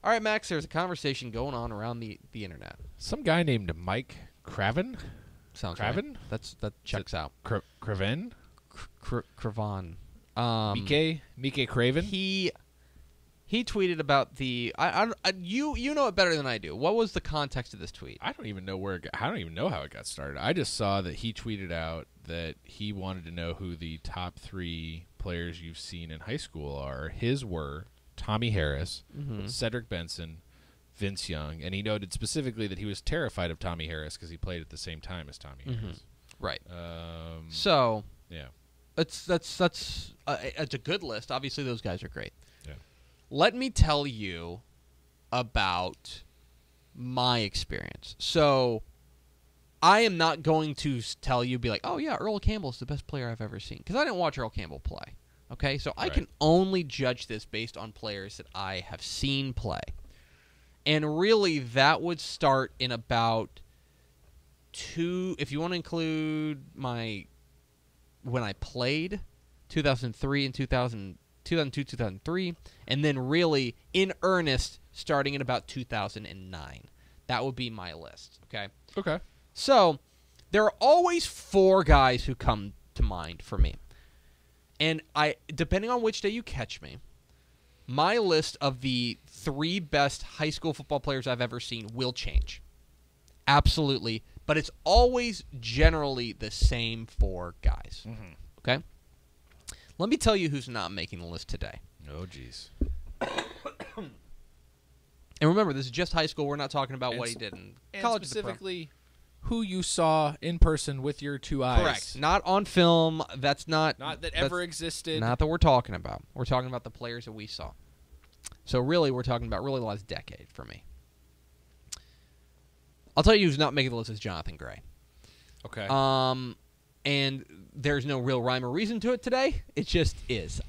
All right, Max, there's a conversation going on around the internet. Some guy named Mike Craven. Sounds Craven? right. That checks out. Craven? Cravan. Mike Craven? He tweeted about the you know it better than I do. What was the context of this tweet? I don't even know I don't even know how it got started. I just saw that he tweeted out that he wanted to know who the top 3 players you've seen in high school are. His were Tommy Harris, Cedric Benson, Vince Young, and he noted specifically that he was terrified of Tommy Harris because he played at the same time as Tommy Harris. Right. So yeah, that's a good list. Obviously, those guys are great. Yeah. Let me tell you about my experience. So I am not going to tell you, be like, oh yeah, Earl Campbell's the best player I've ever seen, because I didn't watch Earl Campbell play. Okay, so I can only judge this based on players that I have seen play. And really, that would start in about if you want to include when I played, 2003 and 2002, 2003, and then really, in earnest, starting in about 2009. That would be my list, okay? Okay. So, there are always 4 guys who come to mind for me. And depending on which day you catch me, my list of the 3 best high school football players I've ever seen will change. Absolutely. But it's always generally the same 4 guys. Mm-hmm. Okay? Let me tell you who's not making the list today. Oh, jeez. And remember, this is just high school. We're not talking about what he did in college. Specifically, who you saw in person with your 2 eyes. Correct. Not on film. That's not... Not that ever existed. Not that we're talking about. We're talking about the players that we saw. So really, we're talking about really the last decade for me. I'll tell you who's not making the list is Jonathan Gray. Okay. And there's no real rhyme or reason to it today. It just is.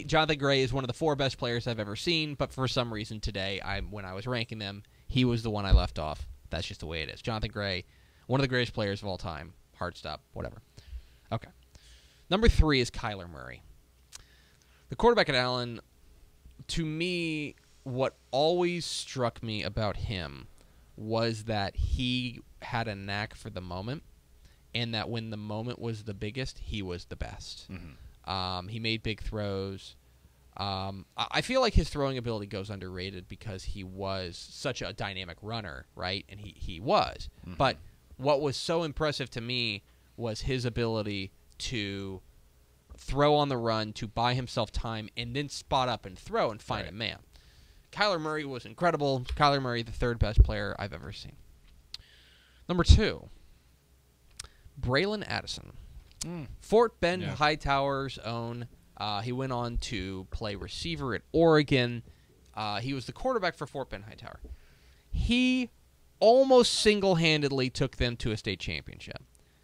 Jonathan Gray is one of the 4 best players I've ever seen, but for some reason today, when I was ranking them, he was the one I left off. That's just the way it is. Jonathan Gray, one of the greatest players of all time. Hard stop, whatever. Okay. Number 3 is Kyler Murray. The quarterback at Allen, to me, what always struck me about him was that he had a knack for the moment, and that when the moment was the biggest, he was the best. Mm-hmm. He made big throws. I feel like his throwing ability goes underrated because he was such a dynamic runner, right? And he was. Mm-hmm. But what was so impressive to me was his ability to throw on the run, to buy himself time, and then spot up and throw and find a man. Kyler Murray was incredible. Kyler Murray, the 3rd best player I've ever seen. Number 2, Braylon Addison. Fort Bend Hightower's own. He went on to play receiver at Oregon. He was the quarterback for Fort Bend Hightower. He almost single-handedly took them to a state championship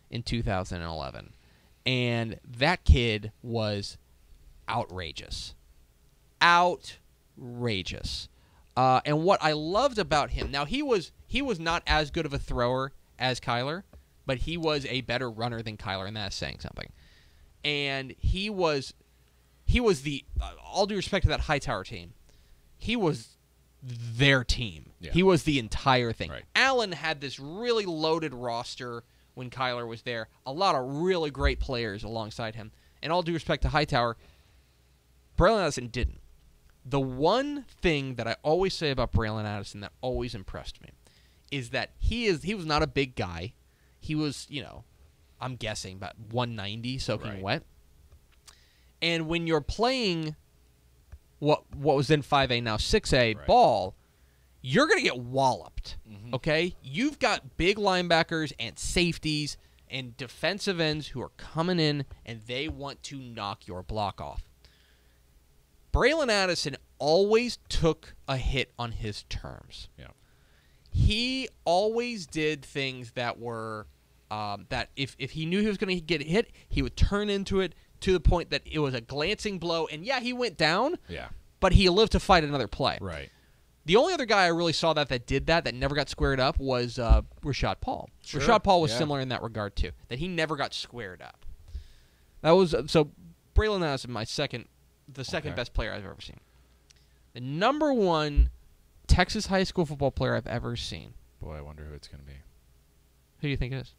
in 2011. And that kid was outrageous. Outrageous. And what I loved about him, now he was not as good of a thrower as Kyler, but he was a better runner than Kyler, and that's saying something. And he was the, all due respect to that Hightower team, he was their team. Yeah. He was the entire thing. Right. Allen had this really loaded roster when Kyler was there, a lot of really great players alongside him. And all due respect to Hightower, Braylon Addison didn't. The one thing that I always say about Braylon Addison that always impressed me is that he was not a big guy. He was, I'm guessing about 190 soaking wet. And when you're playing what was then 5A, now 6A ball, you're going to get walloped, okay? You've got big linebackers and safeties and defensive ends who are coming in, and they want to knock your block off. Braylon Addison always took a hit on his terms. Yeah. He always did things that were that if he knew he was going to get hit, he would turn into it to the point that it was a glancing blow. And, yeah, he went down, but he lived to fight another play. Right. The only other guy I really saw that did that never got squared up was Rashad Paul. Sure. Rashad Paul was similar in that regard, too, that he never got squared up. That was so Braylon Addison, the second best player I've ever seen. The number 1 Texas high school football player I've ever seen. Boy, I wonder who it's going to be. Who do you think it is?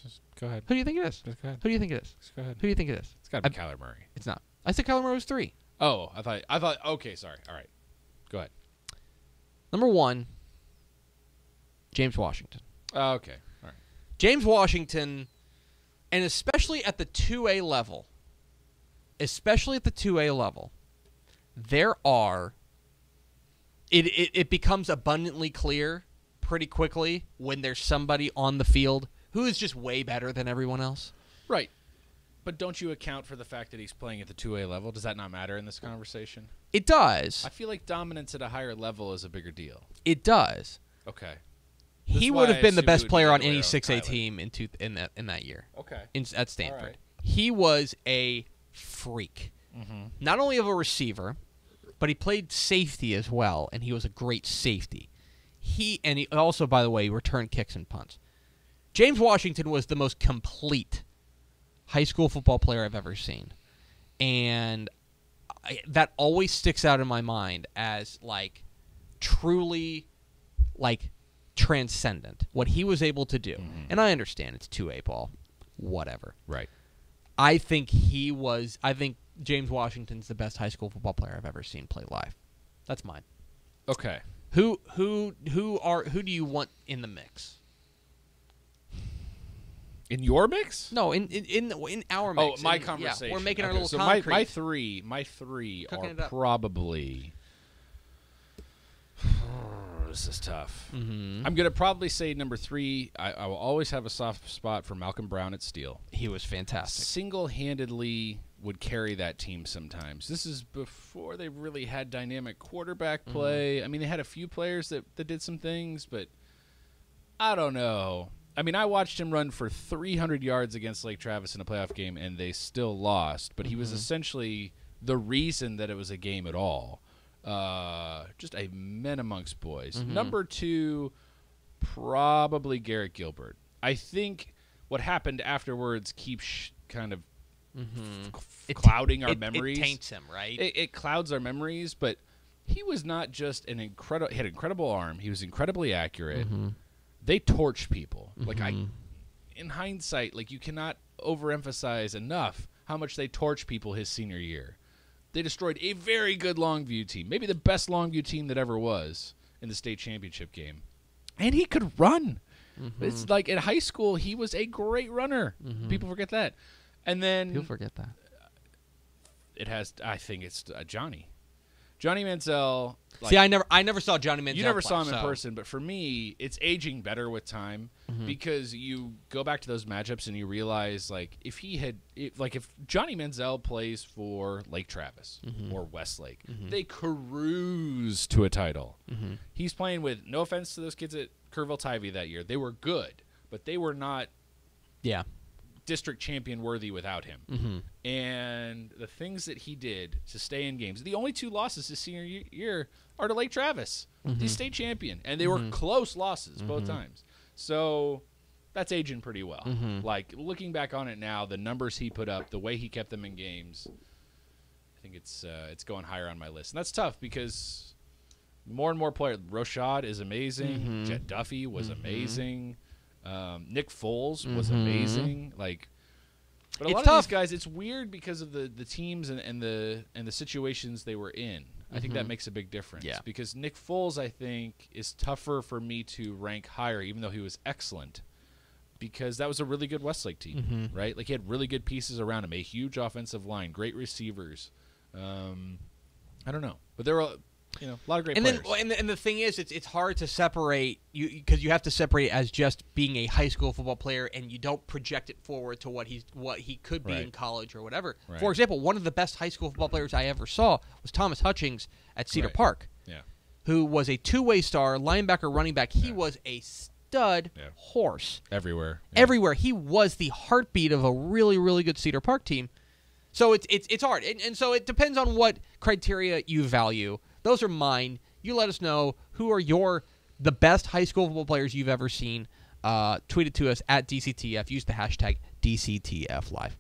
Just go ahead. Who do you think it is? Just go ahead. Who do you think it is? Just go ahead. Who do you think it is? It's got to be Kyler Murray. It's not. I said Kyler Murray was 3. Oh, I thought. Okay, sorry. All right, go ahead. Number 1, James Washington. Okay, all right. James Washington, and especially at the 2A level, there are. It becomes abundantly clear pretty quickly when there's somebody on the field who is just way better than everyone else. Right. But don't you account for the fact that he's playing at the 2A level? Does that not matter in this conversation? It does. I feel like dominance at a higher level is a bigger deal. It does. Okay. He would have been the best player on any 6A team in that year. Okay. At Stanford. All right. He was a freak. Mm-hmm. Not only of a receiver, but he played safety as well, and he was a great safety. He also, by the way, returned kicks and punts. James Washington was the most complete high school football player I've ever seen. And that always sticks out in my mind as, like, truly, like, transcendent. What he was able to do. Mm-hmm. And I understand it's 2A ball. Whatever. Right. I think James Washington's the best high school football player I've ever seen play live. That's mine. Okay. Who do you want in the mix? In your mix? No, in our mix. Oh, my conversation. Yeah, we're making our Okay, little so concrete. my three Cooking are it up. probably. This is tough. Mm-hmm. I'm gonna probably say number 3. I will always have a soft spot for Malcolm Brown at Steele. He was fantastic. Single-handedly would carry that team sometimes. This is before they really had dynamic quarterback play. I mean, they had a few players that did some things, but I don't know. I mean, I watched him run for 300 yards against Lake Travis in a playoff game, and they still lost. But he was essentially the reason that it was a game at all. Just a man amongst boys. Number 2, probably Garrett Gilbert. I think what happened afterwards keeps kind of clouding our memories. It taints him, right? It clouds our memories, but he was not just he had an incredible arm. He was incredibly accurate. They torched people. Like in hindsight, like you cannot overemphasize enough how much they torched people his senior year. They destroyed a very good Longview team, maybe the best Longview team that ever was in the state championship game. And he could run. It's like in high school, he was a great runner. People forget that. And then People forget that. I think it's Johnny Manziel. Like, See, I never saw Johnny Manziel. you never play, saw him so. in person, but for me, it's aging better with time because you go back to those matchups and you realize, like, if Johnny Manziel plays for Lake Travis or Westlake, they cruise to a title. He's playing with, no offense to those kids at Kerrville-Tivy that year, they were good, but they were not district champion worthy without him. And the things that he did to stay in games, the only 2 losses his senior year are to Lake Travis. He's state champion, and they were close losses both times. So that's aging pretty well. Like, looking back on it now, the numbers he put up, the way he kept them in games, I think it's going higher on my list. And that's tough because more and more players. Roshad is amazing. Jet Duffy was amazing. Nick Foles was amazing. Like, but a lot of these guys, it's weird because of the teams and the situations they were in. I think that makes a big difference. Yeah. Because Nick Foles, I think, is tougher for me to rank higher, even though he was excellent, because that was a really good Westlake team, right? Like, he had really good pieces around him, a huge offensive line, great receivers. I don't know, but there were a lot of great players. And the thing is, it's hard to separate because you have to separate as just being a high school football player, and you don't project it forward to what he could be in college or whatever. Right. For example, one of the best high school football players I ever saw was Thomas Hutchings at Cedar Park, who was a 2-way star, linebacker, running back. He was a stud horse everywhere. Everywhere. He was the heartbeat of a really, really good Cedar Park team. So it's hard, and so it depends on what criteria you value. Those are mine. You let us know who are the best high school football players you've ever seen. Tweet it to us at DCTF. Use the hashtag DCTFLive.